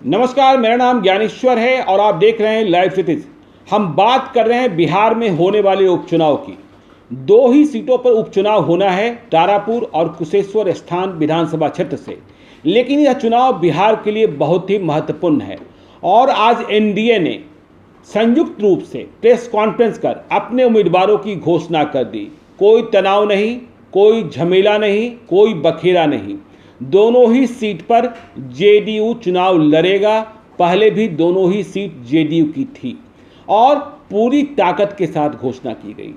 नमस्कार, मेरा नाम ज्ञानेश्वर है और आप देख रहे हैं लाइव सिटीज। हम बात कर रहे हैं बिहार में होने वाले उपचुनाव की। दो ही सीटों पर उपचुनाव होना है, तारापुर और कुशेश्वर स्थान विधानसभा क्षेत्र से। लेकिन यह चुनाव बिहार के लिए बहुत ही महत्वपूर्ण है और आज एनडीए ने संयुक्त रूप से प्रेस कॉन्फ्रेंस कर अपने उम्मीदवारों की घोषणा कर दी। कोई तनाव नहीं, कोई झमेला नहीं, कोई बखेरा नहीं। दोनों ही सीट पर जेडीयू चुनाव लड़ेगा। पहले भी दोनों ही सीट जेडीयू की थी और पूरी ताकत के साथ घोषणा की गई।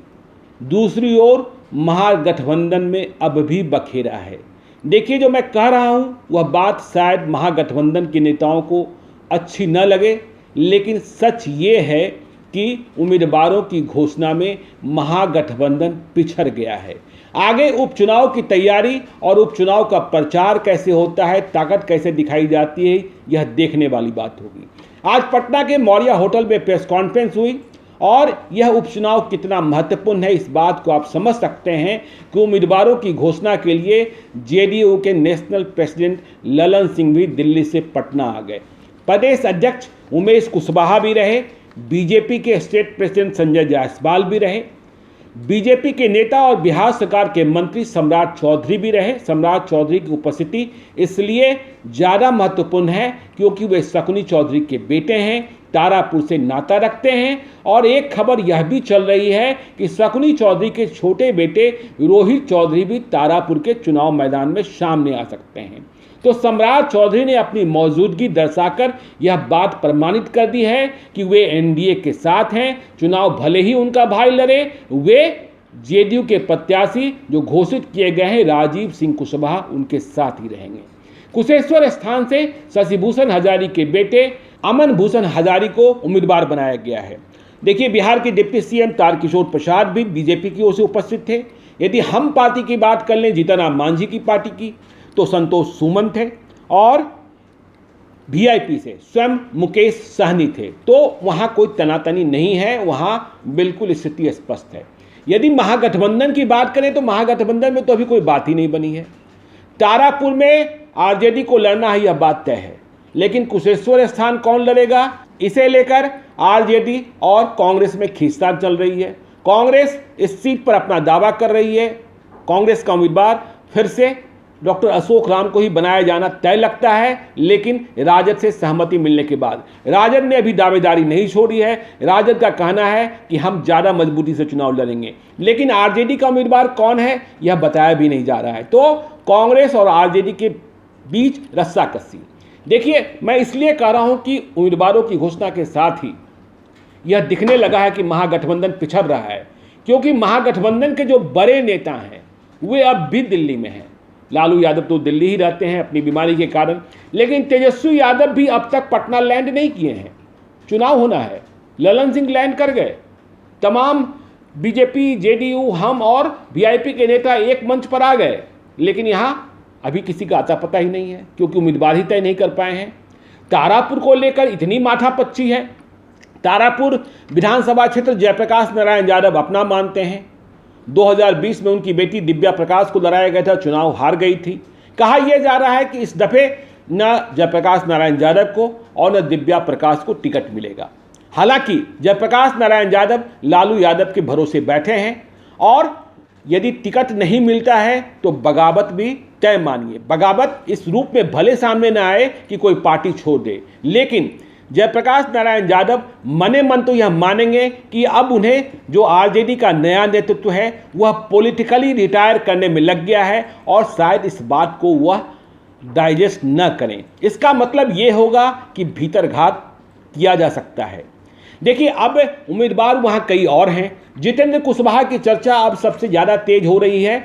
दूसरी ओर महागठबंधन में अब भी बखेरा है। देखिए, जो मैं कह रहा हूं वह बात शायद महागठबंधन के नेताओं को अच्छी न लगे, लेकिन सच ये है कि उम्मीदवारों की घोषणा में महागठबंधन पिछड़ गया है। आगे उपचुनाव की तैयारी और उपचुनाव का प्रचार कैसे होता है, ताकत कैसे दिखाई जाती है, यह देखने वाली बात होगी। आज पटना के मौर्या होटल में प्रेस कॉन्फ्रेंस हुई और यह उपचुनाव कितना महत्वपूर्ण है, इस बात को आप समझ सकते हैं कि उम्मीदवारों की घोषणा के लिए जेडीयू के नेशनल प्रेसिडेंट ललन सिंह भी दिल्ली से पटना आ गए। प्रदेश अध्यक्ष उमेश कुशवाहा भी रहे, बीजेपी के स्टेट प्रेसिडेंट संजय जायसवाल भी रहे, बीजेपी के नेता और बिहार सरकार के मंत्री सम्राट चौधरी भी रहे। सम्राट चौधरी की उपस्थिति इसलिए ज़्यादा महत्वपूर्ण है क्योंकि वे शकुनी चौधरी के बेटे हैं, तारापुर से नाता रखते हैं। और एक खबर यह भी चल रही है कि शकुनी चौधरी के छोटे बेटे रोहित चौधरी भी तारापुर के चुनाव मैदान में सामने आ सकते हैं। तो सम्राट चौधरी ने अपनी मौजूदगी दर्शाकर यह बात प्रमाणित कर दी है कि वे एनडीए के साथ हैं। चुनाव भले ही उनका भाई लड़े, वे जेडीयू के प्रत्याशी जो घोषित किए गए हैं राजीव सिंह कुशवाहा, उनके साथ ही रहेंगे। कुशेश्वर स्थान से शशिभूषण हजारी के बेटे अमन भूषण हजारी को उम्मीदवार बनाया गया है। देखिए, बिहार के डिप्टी सीएम तारकिशोर प्रसाद भी बीजेपी की ओर से उपस्थित थे। यदि हम पार्टी की बात कर लें, जीतन राम मांझी की पार्टी की, तो संतोष सुमन थे और वीआईपी से स्वयं मुकेश सहनी थे। तो वहाँ कोई तनातनी नहीं है, वहाँ बिल्कुल स्थिति स्पष्ट है। यदि महागठबंधन की बात करें तो महागठबंधन में तो अभी कोई बात ही नहीं बनी है। तारापुर में आरजेडी को लड़ना है, यह बात तय है, लेकिन कुशेश्वर स्थान कौन लड़ेगा, इसे लेकर आरजेडी और कांग्रेस में खींचतान चल रही है। कांग्रेस इस सीट पर अपना दावा कर रही है। कांग्रेस का उम्मीदवार फिर से डॉक्टर अशोक राम को ही बनाया जाना तय लगता है, लेकिन राजद से सहमति मिलने के बाद राजद ने अभी दावेदारी नहीं छोड़ी है। राजद का कहना है कि हम ज़्यादा मजबूती से चुनाव लड़ेंगे, लेकिन आरजेडी का उम्मीदवार कौन है यह बताया भी नहीं जा रहा है। तो कांग्रेस और आरजेडी के बीच रस्साकसी। देखिए, मैं इसलिए कह रहा हूं कि उम्मीदवारों की घोषणा के साथ ही यह दिखने लगा है कि महागठबंधन पिछड़ रहा है, क्योंकि महागठबंधन के जो बड़े नेता हैं वे अब भी दिल्ली में हैं। लालू यादव तो दिल्ली ही रहते हैं अपनी बीमारी के कारण, लेकिन तेजस्वी यादव भी अब तक पटना लैंड नहीं किए हैं। चुनाव होना है, ललन सिंह लैंड कर गए। तमाम बीजेपी, जेडीयू, हम और वीआईपी के नेता एक मंच पर आ गए, लेकिन यहाँ अभी किसी का आता पता ही नहीं है, क्योंकि उम्मीदवार ही तय नहीं कर पाए हैं। तारापुर को लेकर इतनी माथापच्ची है। तारापुर विधानसभा क्षेत्र जयप्रकाश नारायण यादव अपना मानते हैं। 2020 में उनकी बेटी दिव्या प्रकाश को लड़ाया गया था, चुनाव हार गई थी। कहा यह जा रहा है कि इस दफे न जयप्रकाश नारायण यादव को और न दिव्या प्रकाश को टिकट मिलेगा। हालांकि जयप्रकाश नारायण यादव लालू यादव के भरोसे बैठे हैं और यदि टिकट नहीं मिलता है तो बगावत भी तय मानिए। बगावत इस रूप में भले सामने न आए कि कोई पार्टी छोड़ दे, लेकिन जयप्रकाश नारायण यादव मने मन तो यह मानेंगे कि अब उन्हें जो आरजेडी का नया नेतृत्व है वह पॉलिटिकली रिटायर करने में लग गया है और शायद इस बात को वह डाइजेस्ट न करें। इसका मतलब ये होगा कि भीतरघात किया जा सकता है। देखिए, अब उम्मीदवार वहाँ कई और हैं। जितेंद्र कुशवाहा की चर्चा अब सबसे ज़्यादा तेज हो रही है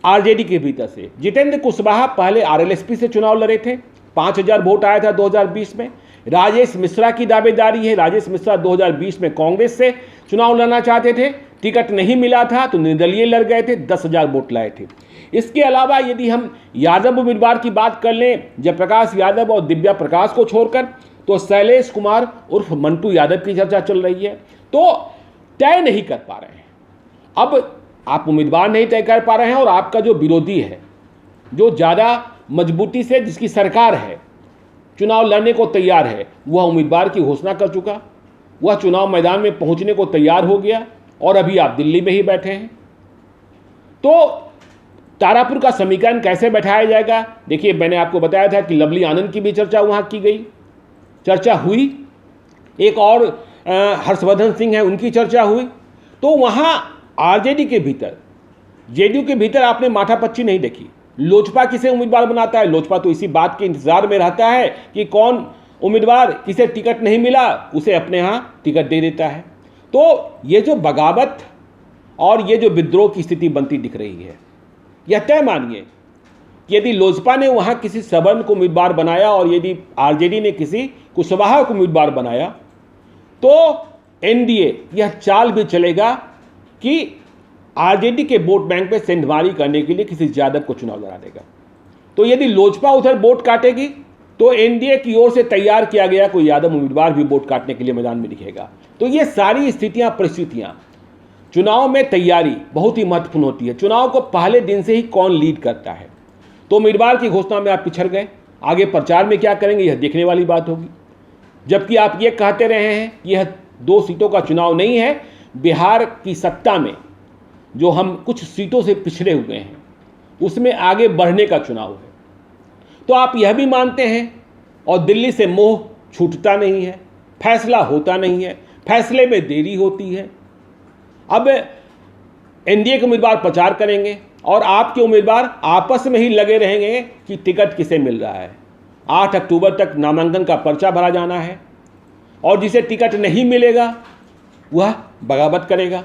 आरजेडी के भीतर से। जितेंद्र कुशवाहा पहले आरएलएसपी से चुनाव लड़े थे, 5000 वोट आया था 2020 में। राजेश मिश्रा की दावेदारी है। राजेश मिश्रा 2020 में कांग्रेस से चुनाव लड़ना चाहते थे, टिकट नहीं मिला था तो निर्दलीय लड़ गए थे, 10,000 वोट लाए थे। इसके अलावा यदि हम यादव उम्मीदवार की बात कर लें, जयप्रकाश यादव और दिव्या प्रकाश को छोड़कर, तो शैलेश कुमार उर्फ मंटू यादव की चर्चा चल रही है। तो तय नहीं कर पा रहे हैं। अब आप उम्मीदवार नहीं तय कर पा रहे हैं और आपका जो विरोधी है, जो ज़्यादा मजबूती से जिसकी सरकार है, चुनाव लड़ने को तैयार है, वह उम्मीदवार की घोषणा कर चुका, वह चुनाव मैदान में पहुंचने को तैयार हो गया और अभी आप दिल्ली में ही बैठे हैं। तो तारापुर का समीकरण कैसे बैठाया जाएगा? देखिए, मैंने आपको बताया था कि लवली आनंद की भी चर्चा वहां की गई, चर्चा हुई, एक और हर्षवर्धन सिंह है, उनकी चर्चा हुई। तो वहां आरजेडी के भीतर, जेडीयू के भीतर आपने माथापच्ची नहीं देखी। लोजपा किसे उम्मीदवार बनाता है? लोजपा तो इसी बात के इंतजार में रहता है कि कौन उम्मीदवार, किसे टिकट नहीं मिला उसे अपने यहाँ टिकट दे देता है। तो ये जो बगावत और ये जो विद्रोह की स्थिति बनती दिख रही है, यह तय मानिए कि यदि लोजपा ने वहाँ किसी सवर्ण को उम्मीदवार बनाया और यदि आरजेडी ने किसी कुशवाहा को उम्मीदवार बनाया, तो एनडीए यह चाल भी चलेगा कि आरजेडी के वोट बैंक में सेंधमारी करने के लिए किसी यादव को चुनाव लड़ा देगा। तो यदि लोजपा उधर वोट काटेगी तो एनडीए की ओर से तैयार किया गया कोई यादव उम्मीदवार भी वोट काटने के लिए मैदान में दिखेगा। तो ये सारी स्थितियां, परिस्थितियां, चुनाव में तैयारी बहुत ही महत्वपूर्ण होती है। चुनाव को पहले दिन से ही कौन लीड करता है। तो उम्मीदवार की घोषणा में आप पिछड़ गए, आगे प्रचार में क्या करेंगे यह देखने वाली बात होगी। जबकि आप ये कहते रहे हैं यह 2 सीटों का चुनाव नहीं है, बिहार की सत्ता में जो हम कुछ सीटों से पिछड़े हुए हैं उसमें आगे बढ़ने का चुनाव है। तो आप यह भी मानते हैं और दिल्ली से मोह छूटता नहीं है, फैसला होता नहीं है, फैसले में देरी होती है। अब एनडीए के उम्मीदवार प्रचार करेंगे और आपके उम्मीदवार आपस में ही लगे रहेंगे कि टिकट किसे मिल रहा है। 8 अक्टूबर तक नामांकन का पर्चा भरा जाना है और जिसे टिकट नहीं मिलेगा वह बगावत करेगा।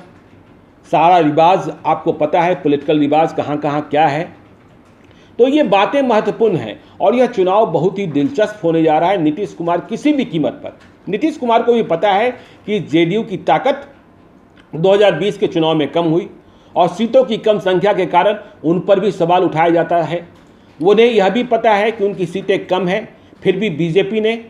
सारा रिवाज आपको पता है, पॉलिटिकल रिवाज कहाँ कहाँ क्या है। तो ये बातें महत्वपूर्ण हैं और यह चुनाव बहुत ही दिलचस्प होने जा रहा है नीतीश कुमार किसी भी कीमत पर। नीतीश कुमार को भी पता है कि जेडीयू की ताकत 2020 के चुनाव में कम हुई और सीटों की कम संख्या के कारण उन पर भी सवाल उठाया जाता है। उन्हें यह भी पता है कि उनकी सीटें कम हैं, फिर भी बीजेपी ने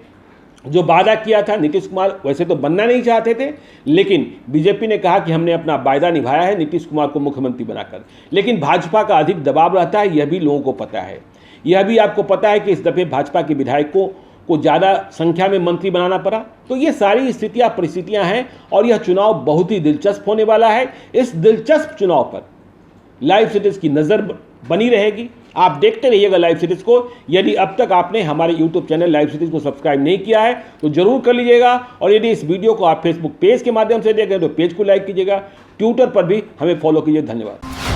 जो वादा किया था, नीतीश कुमार वैसे तो बनना नहीं चाहते थे, लेकिन बीजेपी ने कहा कि हमने अपना वायदा निभाया है नीतीश कुमार को मुख्यमंत्री बनाकर। लेकिन भाजपा का अधिक दबाव रहता है, यह भी लोगों को पता है। यह भी आपको पता है कि इस दफे भाजपा के विधायकों को ज़्यादा संख्या में मंत्री बनाना पड़ा। तो ये सारी स्थितियाँ, परिस्थितियाँ हैं और यह चुनाव बहुत ही दिलचस्प होने वाला है। इस दिलचस्प चुनाव पर लाइव सिटीज़ की नज़र बनी रहेगी। आप देखते रहिएगा लाइव सिटीज़ को। यदि अब तक आपने हमारे यूट्यूब चैनल लाइव सिटीज़ को सब्सक्राइब नहीं किया है तो जरूर कर लीजिएगा। और यदि इस वीडियो को आप फेसबुक पेज के माध्यम से देखें तो पेज को लाइक कीजिएगा, ट्विटर पर भी हमें फॉलो कीजिए। धन्यवाद।